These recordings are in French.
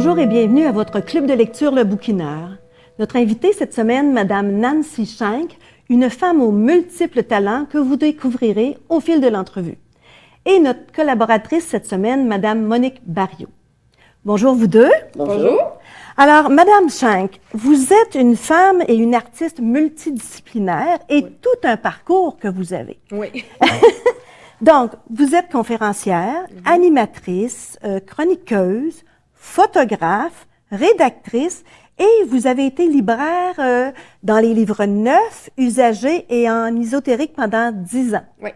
Bonjour et bienvenue à votre club de lecture Le Bouquineur. Notre invitée cette semaine, Madame Nancy Schenck, une femme aux multiples talents que vous découvrirez au fil de l'entrevue. Et notre collaboratrice cette semaine, Madame Monique Barriot. Bonjour vous deux. Bonjour. Alors, Madame Schenck, vous êtes une femme et une artiste multidisciplinaire et tout un parcours que vous avez. Oui. Donc, vous êtes conférencière, animatrice, chroniqueuse, photographe, rédactrice et vous avez été libraire dans les livres neufs, usagés et en ésotérique pendant 10 ans. Oui.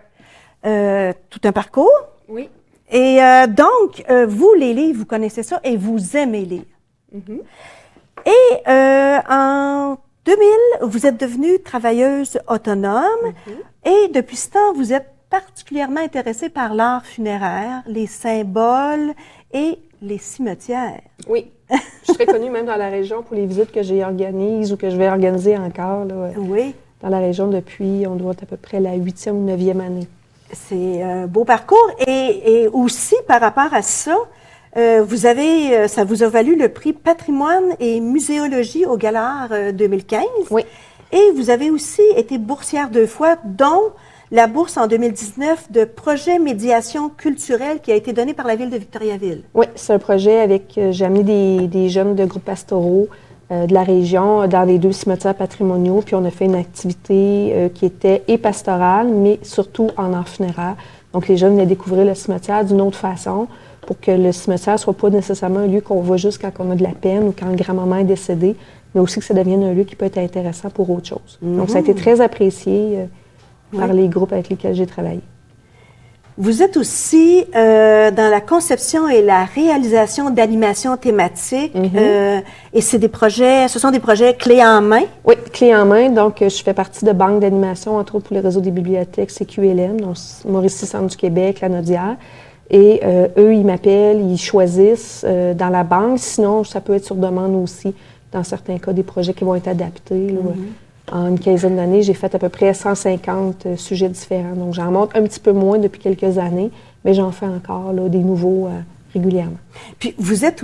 Tout un parcours. Oui. Et donc, vous, les livres, vous connaissez ça et vous aimez lire. Mm-hmm. Et en 2000, vous êtes devenue travailleuse autonome et depuis ce temps, vous êtes particulièrement intéressée par l'art funéraire, les symboles et les cimetières. Oui. Je serais connue même dans la région pour les visites que j'organise ou que je vais organiser encore. Là, oui. Dans la région depuis, on doit être à peu près la 8e ou 9e année. C'est un beau parcours. Et aussi, par rapport à ça, ça vous a valu le prix Patrimoine et Muséologie au Galard 2015. Oui. Et vous avez aussi été boursière 2 fois, dont la bourse en 2019 de projet médiation culturelle qui a été donnée par la ville de Victoriaville. Oui, c'est un projet avec, j'ai amené des jeunes de groupes pastoraux de la région dans les 2 cimetières patrimoniaux, puis on a fait une activité qui était et pastorale, mais surtout en art funéraire. Donc les jeunes venaient découvrir le cimetière d'une autre façon pour que le cimetière ne soit pas nécessairement un lieu qu'on voit juste quand on a de la peine ou quand grand-maman est décédée, mais aussi que ça devienne un lieu qui peut être intéressant pour autre chose. Donc ça a été très apprécié par les groupes avec lesquels j'ai travaillé. Vous êtes aussi dans la conception et la réalisation d'animations thématiques et ce sont des projets clés en main. Oui, clés en main. Donc, je fais partie de banques d'animation, entre autres pour le réseau des bibliothèques CQLM, donc Mauricie Centre du Québec, La Naudière. Et eux, ils m'appellent, ils choisissent dans la banque. Sinon, ça peut être sur demande aussi, dans certains cas, des projets qui vont être adaptés. Là, En une quinzaine d'années, j'ai fait à peu près 150 sujets différents. Donc, j'en montre un petit peu moins depuis quelques années, mais j'en fais encore là, des nouveaux régulièrement. Puis, vous faites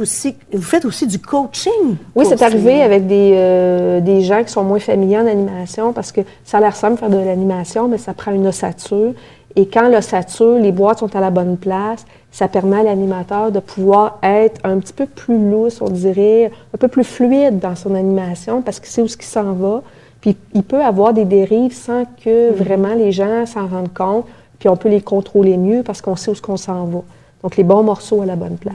aussi du coaching. Oui, c'est arrivé avec des gens qui sont moins familiers en animation parce que ça a l'air simple de faire de l'animation, mais ça prend une ossature. Et quand l'ossature, les boîtes sont à la bonne place, ça permet à l'animateur de pouvoir être un petit peu plus lousse, on dirait, un peu plus fluide dans son animation parce qu'il sait où ce qui s'en va. Puis il peut avoir des dérives sans que vraiment les gens s'en rendent compte, puis on peut les contrôler mieux parce qu'on sait où ce qu'on s'en va. Donc les bons morceaux à la bonne place.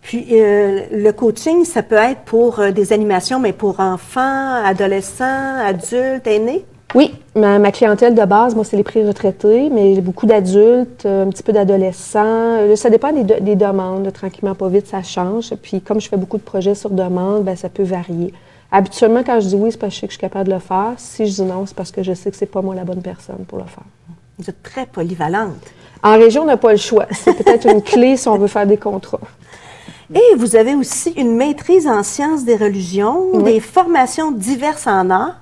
Puis le coaching, ça peut être pour des animations, mais pour enfants, adolescents, adultes, aînés? Oui, ma clientèle de base, moi, c'est les pré-retraités, mais beaucoup d'adultes, un petit peu d'adolescents. Ça dépend des demandes. Là, tranquillement, pas vite, ça change. Puis comme je fais beaucoup de projets sur demande, bien, ça peut varier. Habituellement, quand je dis oui, c'est parce que je sais que je suis capable de le faire. Si je dis non, c'est parce que je sais que c'est pas moi la bonne personne pour le faire. Vous êtes très polyvalente. En région, on n'a pas le choix. C'est peut-être une clé si on veut faire des contrats. Et vous avez aussi une maîtrise en sciences des religions, des formations diverses en art.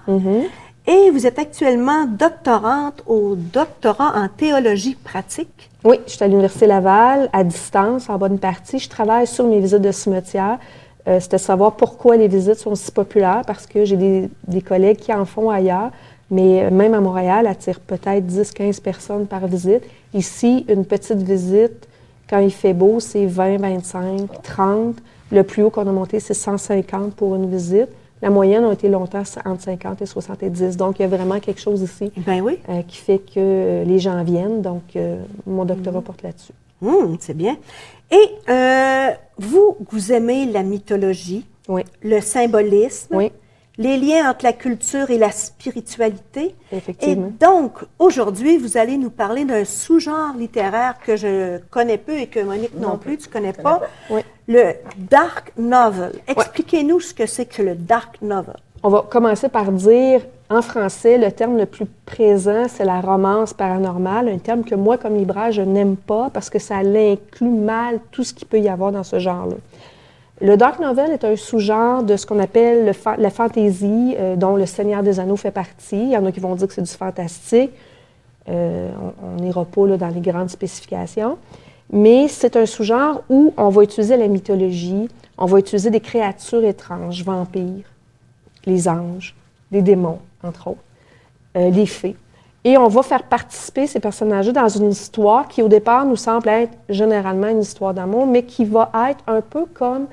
Et vous êtes actuellement doctorante au doctorat en théologie pratique. Oui, je suis à l'Université Laval, à distance, en bonne partie. Je travaille sur mes visites de cimetière. C'était de savoir pourquoi les visites sont si populaires, parce que j'ai des collègues qui en font ailleurs, mais même à Montréal, attire peut-être 10-15 personnes par visite. Ici, une petite visite, quand il fait beau, c'est 20, 25, 30. Le plus haut qu'on a monté, c'est 150 pour une visite. La moyenne a été longtemps entre 50 et 70. Donc, il y a vraiment quelque chose ici qui fait que les gens viennent. Donc, mon doctorat porte là-dessus. C'est bien. Et vous aimez la mythologie, le symbolisme, les liens entre la culture et la spiritualité. Effectivement. Et donc, aujourd'hui, vous allez nous parler d'un sous-genre littéraire que je connais peu et que Monique non plus, tu ne connais pas. Le dark novel. Expliquez-nous ce que c'est que le dark novel. On va commencer par dire, en français, le terme le plus présent, c'est la romance paranormale, un terme que moi, comme libraire, je n'aime pas parce que ça l'inclut mal tout ce qu'il peut y avoir dans ce genre-là. Le dark novel est un sous-genre de ce qu'on appelle la fantasy, dont Le Seigneur des Anneaux fait partie. Il y en a qui vont dire que c'est du fantastique. On n'ira pas là, dans les grandes spécifications. Mais c'est un sous-genre où on va utiliser la mythologie On va utiliser des créatures étranges, vampires, les anges, les démons, entre autres, les fées. Et on va faire participer ces personnages dans une histoire qui, au départ, nous semble être généralement une histoire d'amour, mais qui va être un peu comme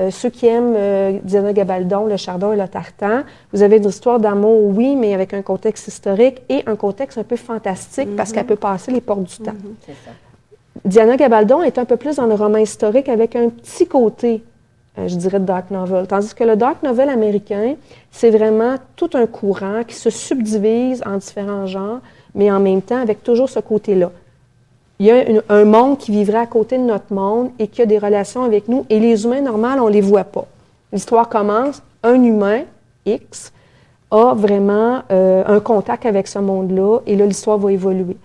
ceux qui aiment Diana Gabaldon, Le Chardon et le Tartan. Vous avez une histoire d'amour, oui, mais avec un contexte historique et un contexte un peu fantastique parce qu'elle peut passer les portes du temps. C'est ça. Diana Gabaldon est un peu plus dans le roman historique avec un petit côté, je dirais, de dark novel. Tandis que le dark novel américain, c'est vraiment tout un courant qui se subdivise en différents genres, mais en même temps avec toujours ce côté-là. Il y a un monde qui vivrait à côté de notre monde et qui a des relations avec nous, et les humains normaux, on ne les voit pas. L'histoire commence, un humain, X, a vraiment un contact avec ce monde-là, et là, l'histoire va évoluer.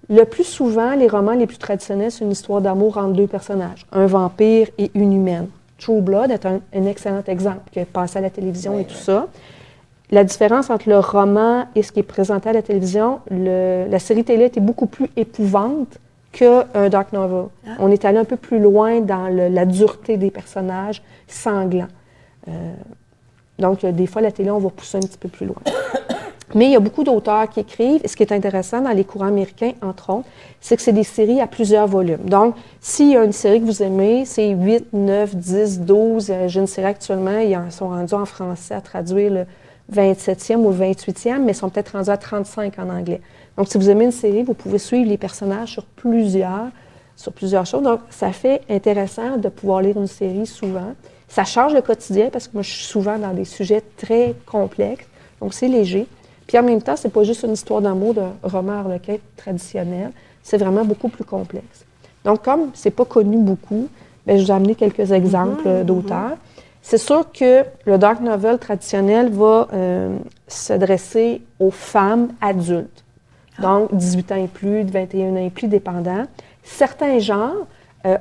Le plus souvent, les romans les plus traditionnels, c'est une histoire d'amour entre deux personnages, un vampire et une humaine. True Blood est un excellent exemple qui est passé à la télévision et tout ça. La différence entre le roman et ce qui est présenté à la télévision, la série télé était beaucoup plus épouvante qu'un dark novel. On est allé un peu plus loin dans la dureté des personnages sanglants. Donc, des fois, la télé, on va pousser un petit peu plus loin. Mais il y a beaucoup d'auteurs qui écrivent, et ce qui est intéressant dans les courants américains, entre autres, c'est que c'est des séries à plusieurs volumes. Donc, s'il y a une série que vous aimez, c'est 8, 9, 10, 12. J'ai une série actuellement, ils sont rendus en français à traduire le 27e ou le 28e, mais ils sont peut-être rendus à 35 en anglais. Donc, si vous aimez une série, vous pouvez suivre les personnages sur plusieurs choses. Donc, ça fait intéressant de pouvoir lire une série souvent. Ça change le quotidien parce que moi, je suis souvent dans des sujets très complexes, donc c'est léger. Puis en même temps, c'est pas juste une histoire d'amour d'un roman harlequin traditionnel, c'est vraiment beaucoup plus complexe. Donc, comme c'est pas connu beaucoup, bien, je vous ai amené quelques exemples d'auteurs. C'est sûr que le dark novel traditionnel va s'adresser aux femmes adultes, donc 18 ans et plus, 21 ans et plus, dépendant. Certains genres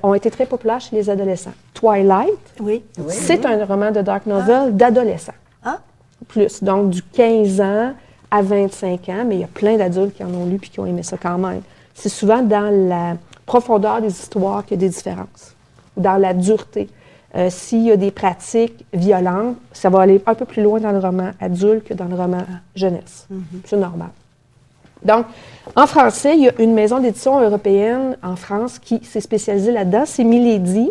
ont été très populaires chez les adolescents. Twilight, c'est un roman de dark novel d'adolescents. Plus, donc du 15 ans à 25 ans, mais il y a plein d'adultes qui en ont lu et qui ont aimé ça quand même. C'est souvent dans la profondeur des histoires qu'il y a des différences, ou dans la dureté. S'il y a des pratiques violentes, ça va aller un peu plus loin dans le roman adulte que dans le roman jeunesse. C'est normal. Donc, en français, il y a une maison d'édition européenne en France qui s'est spécialisée là-dedans, c'est Milady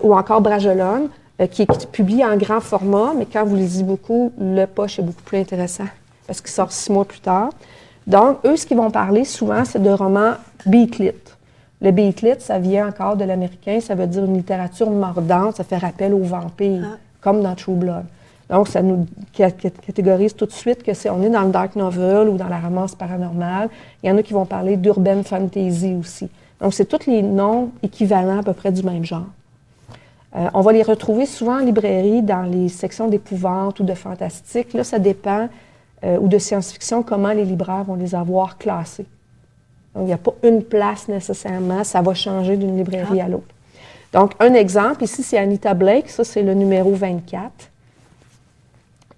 ou encore Bragelonne, qui publie en grand format, mais quand vous lisez beaucoup, le poche est beaucoup plus intéressant parce qu'il sort 6 mois plus tard. Donc, eux, ce qu'ils vont parler souvent, c'est de romans beat-lit. Le beat-lit, ça vient encore de l'américain, ça veut dire une littérature mordante, ça fait rappel aux vampires, comme dans True Blood. Donc, ça nous catégorise tout de suite que on est dans le dark novel ou dans la romance paranormale. Il y en a qui vont parler d'urban fantasy aussi. Donc, c'est tous les noms équivalents à peu près du même genre. On va les retrouver souvent en librairie dans les sections d'épouvante ou de fantastique. Là, ça dépend, ou de science-fiction, comment les libraires vont les avoir classés. Donc, il n'y a pas une place nécessairement, ça va changer d'une librairie à l'autre. Donc, un exemple, ici, c'est Anita Blake, ça, c'est le numéro 24.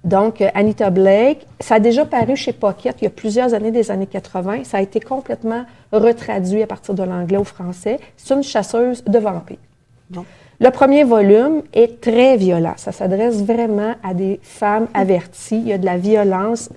Donc, Anita Blake, ça a déjà paru chez Pocket il y a plusieurs années, des années 80. Ça a été complètement retraduit à partir de l'anglais au français. C'est une chasseuse de vampires. Bon. Le premier volume est très violent. Ça s'adresse vraiment à des femmes averties. Il y a de la violence.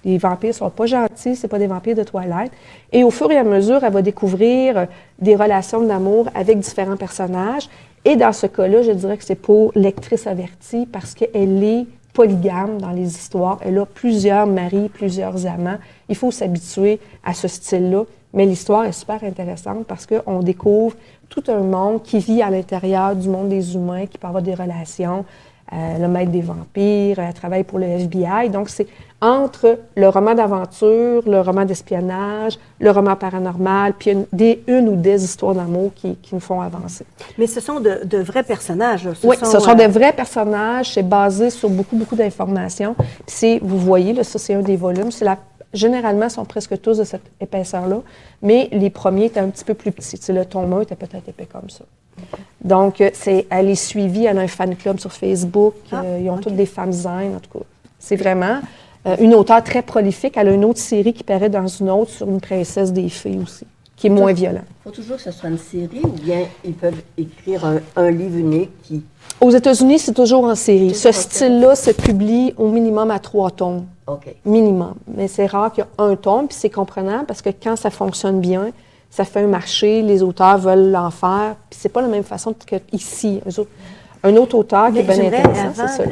Les vampires ne sont pas gentils, c'est pas des vampires de Twilight. Et au fur et à mesure, elle va découvrir des relations d'amour avec différents personnages. Et dans ce cas-là, je dirais que c'est pour lectrice avertie parce qu'elle est polygame dans les histoires. Elle a plusieurs maris, plusieurs amants. Il faut s'habituer à ce style-là. Mais l'histoire est super intéressante parce qu'on découvre tout un monde qui vit à l'intérieur du monde des humains, qui peut avoir des relations. Le maître des vampires, elle travaille pour le FBI. Donc, c'est entre le roman d'aventure, le roman d'espionnage, le roman paranormal, puis une ou des histoires d'amour qui nous font avancer. Mais ce sont de vrais personnages. Ce sont de vrais personnages. C'est basé sur beaucoup, beaucoup d'informations. Puis vous voyez, là, ça, c'est un des volumes. Généralement, ils sont presque tous de cette épaisseur-là, mais les premiers étaient un petit peu plus petits. Le tome 1 était peut-être épais comme ça. Donc, elle est suivie, elle a un fan club sur Facebook, ils ont toutes des fanzines, en tout cas. C'est vraiment une auteure très prolifique. Elle a une autre série qui paraît dans une autre sur une princesse des fées aussi. qui est moins violent. Il faut toujours que ce soit une série ou bien ils peuvent écrire un livre unique qui... Aux États-Unis, c'est toujours en série. Ce style-là se publie au minimum à 3 tomes. OK. Minimum. Mais c'est rare qu'il y ait un tome, puis c'est comprenant parce que quand ça fonctionne bien, ça fait un marché, les auteurs veulent l'en faire, puis c'est pas la même façon qu'ici. Un autre auteur qui est bien intéressant, c'est ça.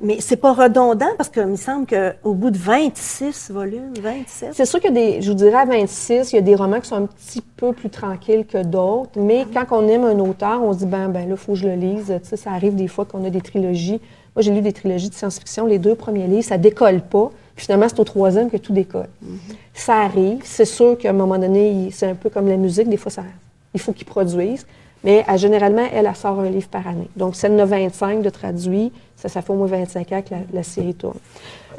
Mais c'est pas redondant parce qu'il me semble qu'au bout de 26 volumes, 27... C'est sûr qu'il y a des, je vous dirais à 26, il y a des romans qui sont un petit peu plus tranquilles que d'autres, mais quand on aime un auteur, on se dit, ben là, il faut que je le lise. Tu sais, ça arrive des fois qu'on a des trilogies. Moi, j'ai lu des trilogies de science-fiction, les 2 premiers livres, ça décolle pas. Puis finalement, c'est au 3e que tout décolle. Ça arrive. C'est sûr qu'à un moment donné, c'est un peu comme la musique. Des fois, il faut qu'ils produisent. Mais généralement, elle sort un livre par année. Donc, celle de 25 de traduit, ça fait au moins 25 ans que la série tourne.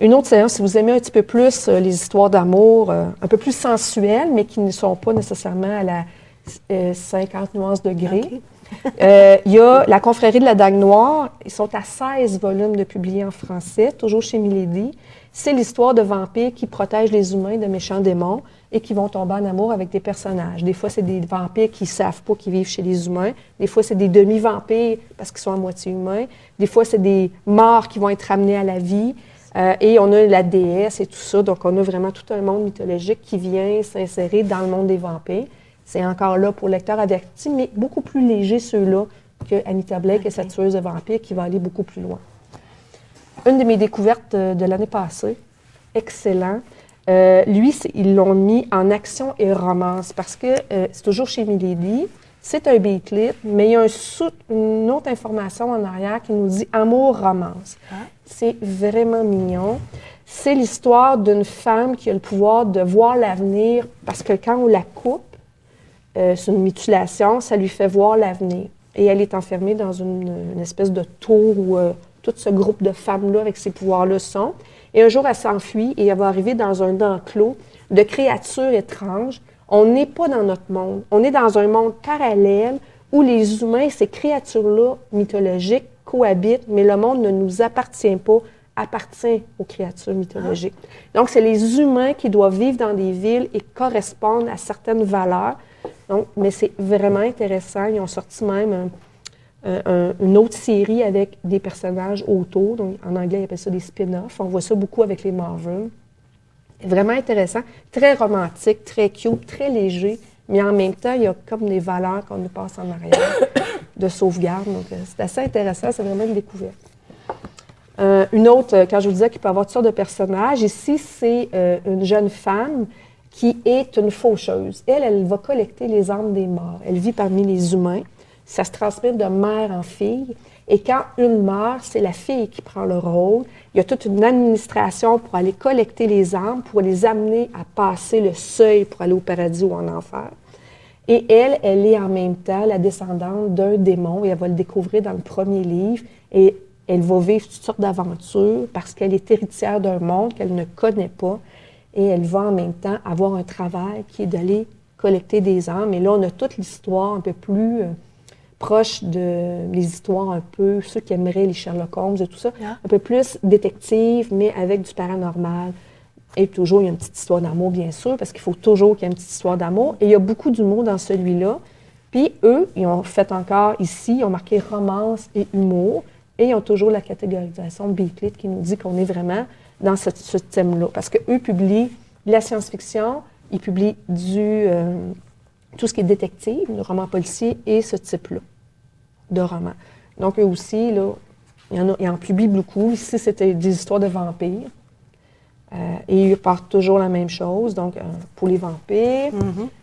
Une autre séance, si vous aimez un petit peu plus les histoires d'amour, un peu plus sensuelles, mais qui ne sont pas nécessairement à la 50 nuances degrés. Okay. Il y a La Confrérie de la Dague Noire. Ils sont à 16 volumes de publiés en français, toujours chez Milady. C'est l'histoire de vampires qui protègent les humains de méchants démons et qui vont tomber en amour avec des personnages. Des fois, c'est des vampires qui ne savent pas qu'ils vivent chez les humains. Des fois, c'est des demi-vampires parce qu'ils sont à moitié humains. Des fois, c'est des morts qui vont être ramenés à la vie. Et on a la déesse et tout ça. Donc, on a vraiment tout un monde mythologique qui vient s'insérer dans le monde des vampires. C'est encore là pour lecteurs avertis, mais beaucoup plus léger ceux-là que Anita Blake et sa tueuse de vampires qui va aller beaucoup plus loin. Une de mes découvertes de l'année passée, excellent. Lui, ils l'ont mis en action et romance parce que c'est toujours chez Milady. C'est un beat-lit, mais il y a une autre information en arrière qui nous dit « amour-romance ». C'est vraiment mignon. C'est l'histoire d'une femme qui a le pouvoir de voir l'avenir parce que quand on la coupe, c'est une mutilation, ça lui fait voir l'avenir. Et elle est enfermée dans une espèce de tour où tout ce groupe de femmes-là avec ces pouvoirs-là sont. Et un jour, elle s'enfuit et elle va arriver dans un enclos de créatures étranges. On n'est pas dans notre monde. On est dans un monde parallèle où les humains, ces créatures-là mythologiques, cohabitent, mais le monde ne nous appartient pas, appartient aux créatures mythologiques. Donc, c'est les humains qui doivent vivre dans des villes et correspondre à certaines valeurs. Donc, mais c'est vraiment intéressant. Ils ont sorti même une autre série avec des personnages autour. Donc, en anglais, ils appellent ça des spin-offs. On voit ça beaucoup avec les Marvel. Vraiment intéressant, très romantique, très cute, très léger, mais en même temps, il y a comme des valeurs qu'on nous passe en arrière de sauvegarde. Donc, c'est assez intéressant, c'est vraiment une découverte. Une autre, quand je vous disais qu'il peut y avoir toutes sortes de personnages, ici, c'est une jeune femme qui est une faucheuse. Elle va collecter les âmes des morts. Elle vit parmi les humains. Ça se transmet de mère en fille. Et quand une meurt, c'est la fille qui prend le rôle. Il y a toute une administration pour aller collecter les âmes, pour les amener à passer le seuil pour aller au paradis ou en enfer. Et elle est en même temps la descendante d'un démon, et elle va le découvrir dans le premier livre. Et elle va vivre toutes sortes d'aventures parce qu'elle est héritière d'un monde qu'elle ne connaît pas. Et elle va en même temps avoir un travail qui est d'aller collecter des âmes. Et là, on a toute l'histoire un peu plus proche de les histoires un peu, ceux qui aimeraient les Sherlock Holmes et tout ça, un peu plus détective, mais avec du paranormal. Et toujours, il y a une petite histoire d'amour, bien sûr, parce qu'il faut toujours qu'il y ait une petite histoire d'amour. Et il y a beaucoup d'humour dans celui-là. Puis eux, ils ont fait encore ici, ils ont marqué romance et humour. Et ils ont toujours la catégorisation Beat-Lit qui nous dit qu'on est vraiment dans ce thème-là. Parce qu'eux publient de la science-fiction, ils publient tout ce qui est détective, le roman policier et ce type-là de roman. Donc, eux aussi, là, ils en publient beaucoup. Ici, c'était des histoires de vampires. Et ils partent toujours la même chose. Donc, pour les vampires,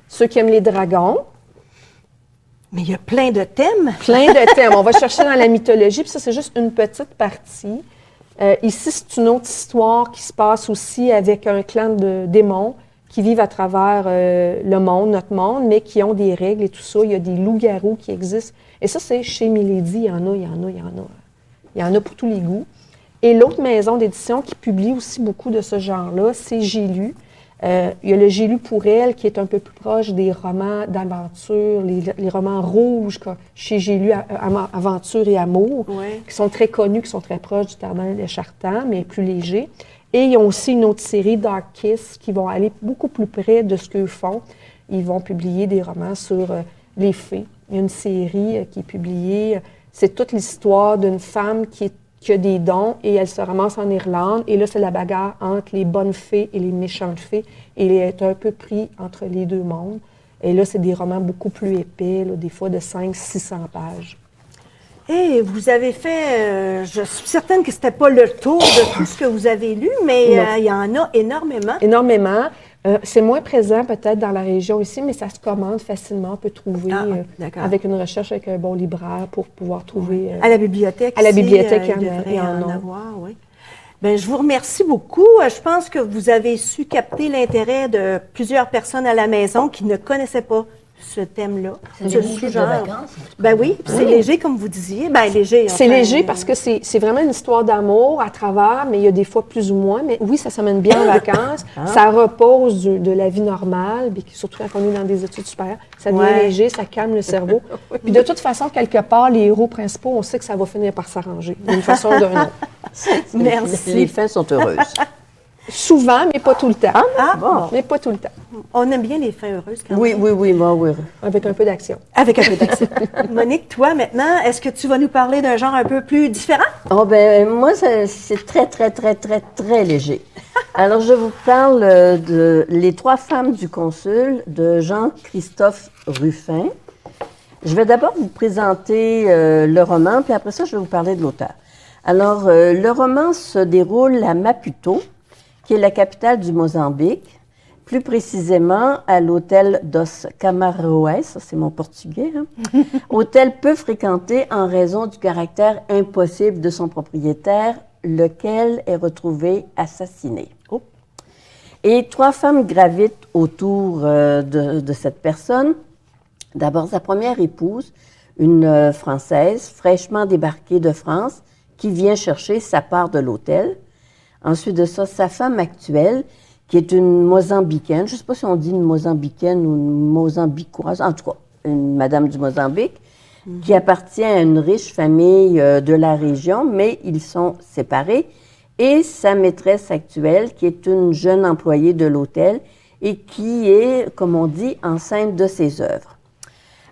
ceux qui aiment les dragons. Mais il y a plein de thèmes. Plein de thèmes. On va chercher dans la mythologie, puis ça, c'est juste une petite partie. Ici, c'est une autre histoire qui se passe aussi avec un clan de démons qui vivent à travers le monde, notre monde, mais qui ont des règles et tout ça. Il y a des loups-garous qui existent. Et ça, c'est chez Milady. Il y en a. Il y en a pour tous les goûts. Et l'autre maison d'édition qui publie aussi beaucoup de ce genre-là, c'est J'ai lu. Il y a le J'ai lu pour elle, qui est un peu plus proche des romans d'aventure, les romans rouges, chez J'ai lu Aventure et Amour, qui sont très connus, qui sont très proches du Tardin et Chartan, mais plus légers. Et ils ont aussi une autre série, Dark Kiss, qui vont aller beaucoup plus près de ce qu'eux font. Ils vont publier des romans sur les fées. Il y a une série qui est publiée. C'est toute l'histoire d'une femme qui a des dons et elle se ramasse en Irlande. Et là, c'est la bagarre entre les bonnes fées et les méchantes fées. Et elle est un peu pris entre les deux mondes. Et là, c'est des romans beaucoup plus épais, là, des fois de 500-600 pages. Et vous avez fait, je suis certaine que c'était pas le tour de tout ce que vous avez lu, mais il y en a énormément. Énormément. C'est moins présent peut-être dans la région ici, mais ça se commande facilement. On peut trouver avec une recherche avec un bon libraire pour pouvoir trouver. À la bibliothèque. À la bibliothèque, il y en avoir, oui. Bien, je vous remercie beaucoup. Je pense que vous avez su capter l'intérêt de plusieurs personnes à la maison qui ne connaissaient pas ce thème-là, ce sous-genre. Ben oui, c'est léger, comme vous disiez. Ben léger. C'est léger parce que c'est vraiment une histoire d'amour à travers, mais il y a des fois plus ou moins. Mais oui, ça s'amène bien en vacances. Ça repose de la vie normale, puis surtout quand on est dans des études supérieures. Ça devient léger, ça calme le cerveau. Puis de toute façon, quelque part, les héros principaux, on sait que ça va finir par s'arranger d'une façon ou d'une autre. Merci. Les fins sont heureuses. Souvent, mais pas tout le temps. Bon. Mais pas tout le temps. On aime bien les fins heureuses quand même. Oui. Avec un peu d'action. Avec un peu d'action. Monique, toi, maintenant, est-ce que tu vas nous parler d'un genre un peu plus différent? Oh ben moi, c'est très léger. Alors, je vous parle de Les 3 femmes du consul de Jean-Christophe Ruffin. Je vais d'abord vous présenter le roman, puis après ça, je vais vous parler de l'auteur. Alors, le roman se déroule à Maputo, qui est la capitale du Mozambique, plus précisément à l'hôtel Dos Camaroes, ça c'est mon portugais, hôtel peu fréquenté en raison du caractère impossible de son propriétaire, lequel est retrouvé assassiné. Et 3 femmes gravitent autour de cette personne. D'abord, sa première épouse, une Française fraîchement débarquée de France, qui vient chercher sa part de l'hôtel. Ensuite de ça, sa femme actuelle, qui est une Mozambicaine, je ne sais pas si on dit une Mozambicaine ou une Mozambicoise, en tout cas, une madame du Mozambique, qui appartient à une riche famille de la région, mais ils sont séparés. Et sa maîtresse actuelle, qui est une jeune employée de l'hôtel et qui est, comme on dit, enceinte de ses œuvres.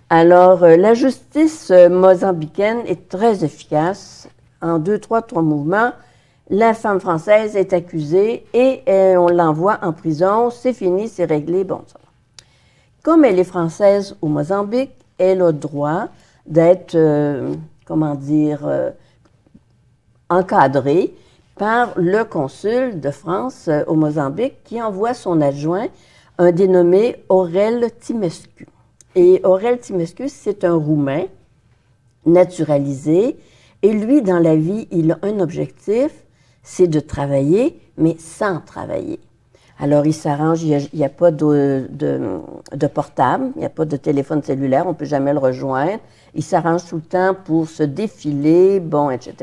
Alors, la justice mozambicaine est très efficace. En 3 mouvements, la femme française est accusée et on l'envoie en prison. C'est fini, c'est réglé, bon ça. Comme elle est française au Mozambique, elle a droit d'être, encadrée par le consul de France au Mozambique qui envoie son adjoint, un dénommé Aurel Timescu. Et Aurel Timescu, c'est un Roumain naturalisé. Et lui, dans la vie, il a un objectif, c'est de travailler, mais sans travailler. Alors, il s'arrange, il n'y a pas de portable, il n'y a pas de téléphone cellulaire, on ne peut jamais le rejoindre. Il s'arrange tout le temps pour se défiler, bon, etc.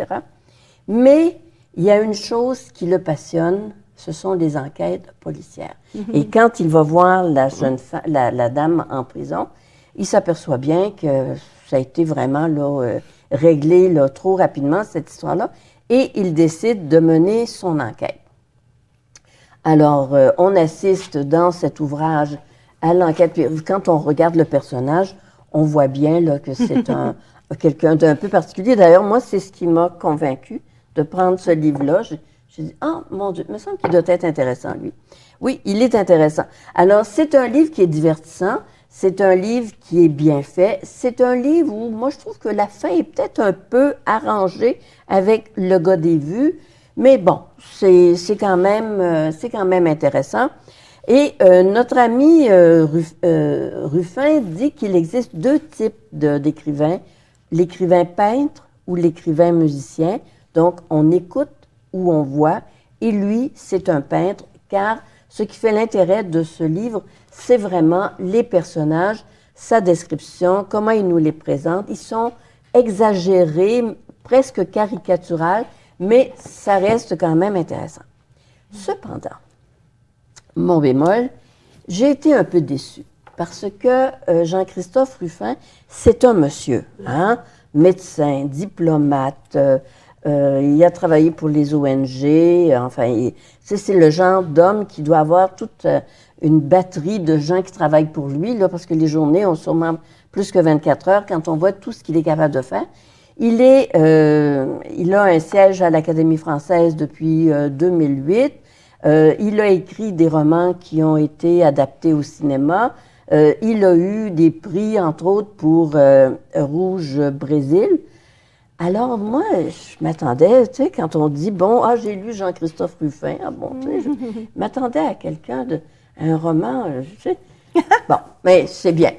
Mais il y a une chose qui le passionne, ce sont les enquêtes policières. Et quand il va voir la dame en prison, il s'aperçoit bien que ça a été vraiment réglé trop rapidement, cette histoire-là, et il décide de mener son enquête. Alors, on assiste dans cet ouvrage à l'enquête. Puis, quand on regarde le personnage, on voit bien là, que c'est quelqu'un d'un peu particulier. D'ailleurs, moi, c'est ce qui m'a convaincu de prendre ce livre-là. J'ai dit, ah, mon Dieu, il me semble qu'il doit être intéressant, lui. Oui, il est intéressant. Alors, c'est un livre qui est divertissant. C'est un livre qui est bien fait. C'est un livre où, moi, je trouve que la fin est peut-être un peu arrangée avec le gars des vues. Mais bon, c'est quand même intéressant. Et notre ami Ruffin dit qu'il existe 2 types d'écrivains. L'écrivain peintre ou l'écrivain musicien. Donc, on écoute ou on voit. Et lui, c'est un peintre, car ce qui fait l'intérêt de ce livre, c'est vraiment les personnages, sa description, comment il nous les présente. Ils sont exagérés, presque caricaturales, mais ça reste quand même intéressant. Cependant, mon bémol, j'ai été un peu déçue parce que Jean-Christophe Ruffin, c'est un monsieur, médecin, diplomate, il a travaillé pour les ONG, enfin, c'est le genre d'homme qui doit avoir toute une batterie de gens qui travaillent pour lui, là, parce que les journées ont sûrement plus que 24 heures quand on voit tout ce qu'il est capable de faire. Il a un siège à l'Académie française depuis 2008. Il a écrit des romans qui ont été adaptés au cinéma. Il a eu des prix, entre autres, pour Rouge Brésil. Alors, moi, je m'attendais, tu sais, quand on dit, bon, j'ai lu Jean-Christophe Rufin, tu sais, je m'attendais à quelqu'un un roman, tu sais. Bon, mais c'est bien.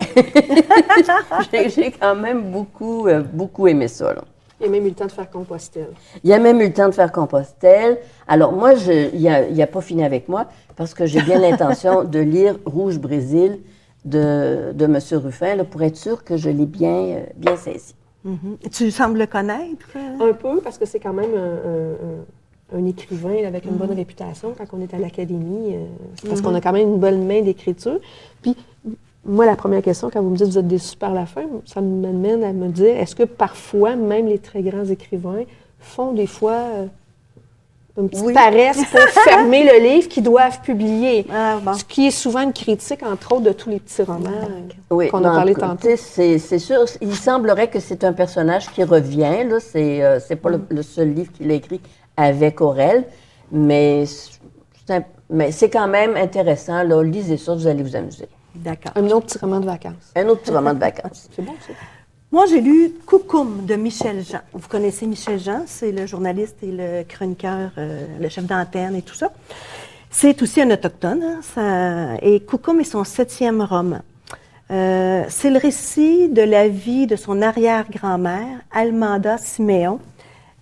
J'ai quand même beaucoup aimé ça, là. Il a même eu le temps de faire Compostelle. Il a même eu le temps de faire Compostelle. Alors, moi, il a pas fini avec moi, parce que j'ai bien l'intention de lire Rouge Brésil de M. Rufin, là, pour être sûr que je l'ai bien saisi. Mm-hmm. Tu sembles le connaître? Un peu, parce que c'est quand même un écrivain là, avec une bonne réputation. Quand on est à l'Académie, c'est parce qu'on a quand même une bonne main d'écriture. Puis, moi, la première question, quand vous me dites que vous êtes déçu par la fin, ça m'amène à me dire, est-ce que parfois, même les très grands écrivains font des fois une petite paresse pour fermer le livre qu'ils doivent publier? Ce qui est souvent une critique, entre autres, de tous les petits romans qu'on a parlé tantôt. C'est sûr, il semblerait que c'est un personnage qui revient. Là, c'est pas le seul livre qu'il a écrit avec Aurel, mais c'est quand même intéressant. Là, lisez ça, vous allez vous amuser. D'accord. Un autre petit roman de vacances. Un autre petit roman de vacances. C'est bon, ça. Moi, j'ai lu Coucoum de Michel Jean. Vous connaissez Michel Jean, c'est le journaliste et le chroniqueur, le chef d'antenne et tout ça. C'est aussi un autochtone. Et Coucoum est son 7e roman. C'est le récit de la vie de son arrière-grand-mère, Almanda Siméon.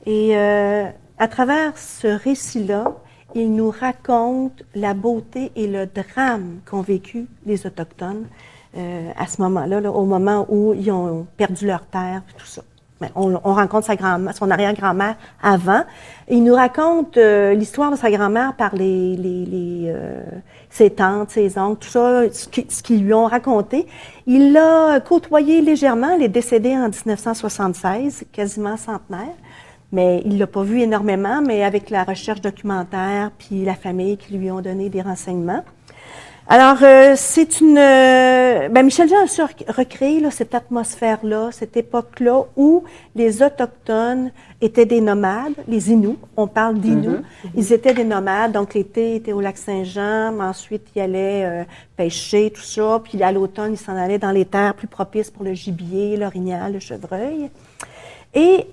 Et à travers ce récit-là, il nous raconte la beauté et le drame qu'ont vécu les Autochtones à ce moment-là, là, au moment où ils ont perdu leur terre et tout ça. Mais on rencontre son arrière-grand-mère avant. Il nous raconte l'histoire de sa grand-mère par ses tantes, ses oncles, tout ça, ce qu'ils lui ont raconté. Il l'a côtoyé légèrement, elle est décédée en 1976, quasiment centenaire. Mais il l'a pas vu énormément, mais avec la recherche documentaire puis la famille qui lui ont donné des renseignements. Alors, c'est Michel Jean a su recréer là, cette atmosphère-là, cette époque-là où les Autochtones étaient des nomades, les Inuits, on parle d'Inuits. Ils étaient des nomades, donc l'été, ils étaient au lac Saint-Jean, mais ensuite ils allaient pêcher, tout ça, puis à l'automne, ils s'en allaient dans les terres plus propices pour le gibier, l'orignal, le chevreuil. Et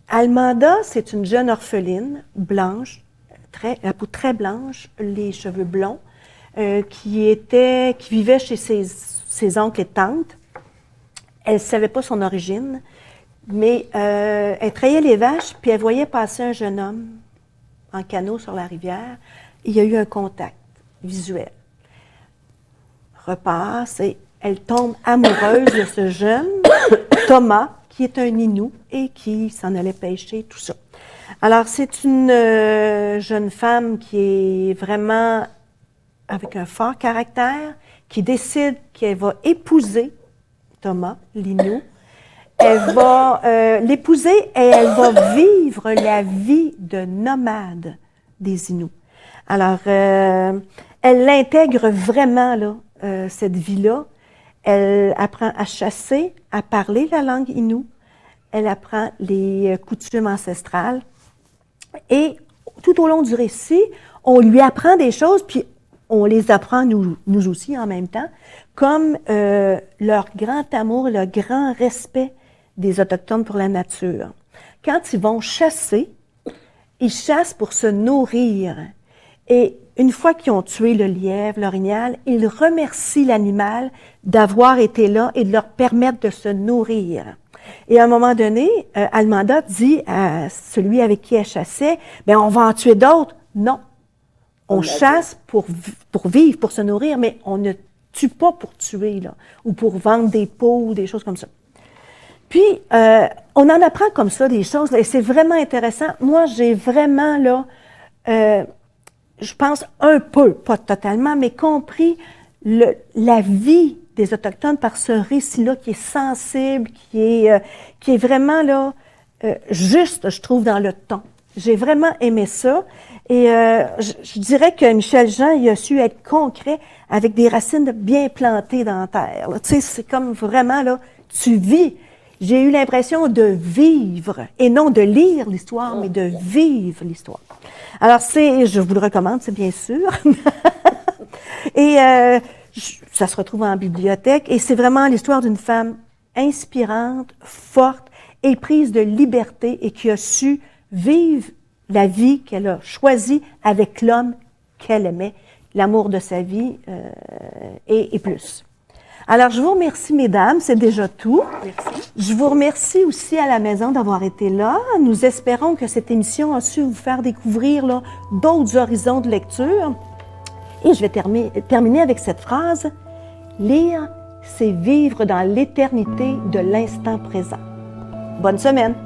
Almanda, c'est une jeune orpheline, blanche, la peau très blanche, les cheveux blonds, qui vivait chez ses oncles et tantes. Elle ne savait pas son origine, mais elle trayait les vaches, puis elle voyait passer un jeune homme en canot sur la rivière. Il y a eu un contact visuel. Repasse et elle tombe amoureuse de ce jeune, Thomas, qui est un Inuit et qui s'en allait pêcher, tout ça. Alors, c'est une jeune femme qui est vraiment avec un fort caractère, qui décide qu'elle va épouser Thomas, l'Inuit. Elle va l'épouser et elle va vivre la vie de nomade des Inuits. Alors, elle l'intègre vraiment, là, cette vie-là. Elle apprend à chasser, à parler la langue Inuit. Elle apprend les coutumes ancestrales. Et tout au long du récit, on lui apprend des choses, puis on les apprend nous aussi en même temps, comme leur grand amour, le grand respect des Autochtones pour la nature. Quand ils vont chasser, ils chassent pour se nourrir. Et une fois qu'ils ont tué le lièvre, l'orignal, ils remercient l'animal d'avoir été là et de leur permettre de se nourrir. Et à un moment donné, Almanda dit à celui avec qui elle chassait, « Bien, on va en tuer d'autres. » Non. On chasse pour vivre, pour se nourrir, mais on ne tue pas pour tuer, là, ou pour vendre des peaux ou des choses comme ça. Puis, on en apprend comme ça des choses, là, et c'est vraiment intéressant. Moi, j'ai vraiment, là, je pense un peu, pas totalement, mais compris la vie des Autochtones par ce récit-là qui est sensible, qui est vraiment là juste, je trouve, dans le ton. J'ai vraiment aimé ça. Et je dirais que Michel Jean, il a su être concret avec des racines bien plantées dans la terre. Tu sais, c'est comme vraiment, là, tu vis. J'ai eu l'impression de vivre, et non de lire l'histoire, mais de vivre l'histoire. Alors, je vous le recommande, c'est bien sûr. Et ça se retrouve en bibliothèque, et c'est vraiment l'histoire d'une femme inspirante, forte, éprise de liberté, et qui a su vivre la vie qu'elle a choisie avec l'homme qu'elle aimait, l'amour de sa vie et plus. Alors, je vous remercie, mesdames, c'est déjà tout. Merci. Je vous remercie aussi à la maison d'avoir été là. Nous espérons que cette émission a su vous faire découvrir là, d'autres horizons de lecture. Et je vais terminer avec cette phrase. Lire, c'est vivre dans l'éternité de l'instant présent. Bonne semaine!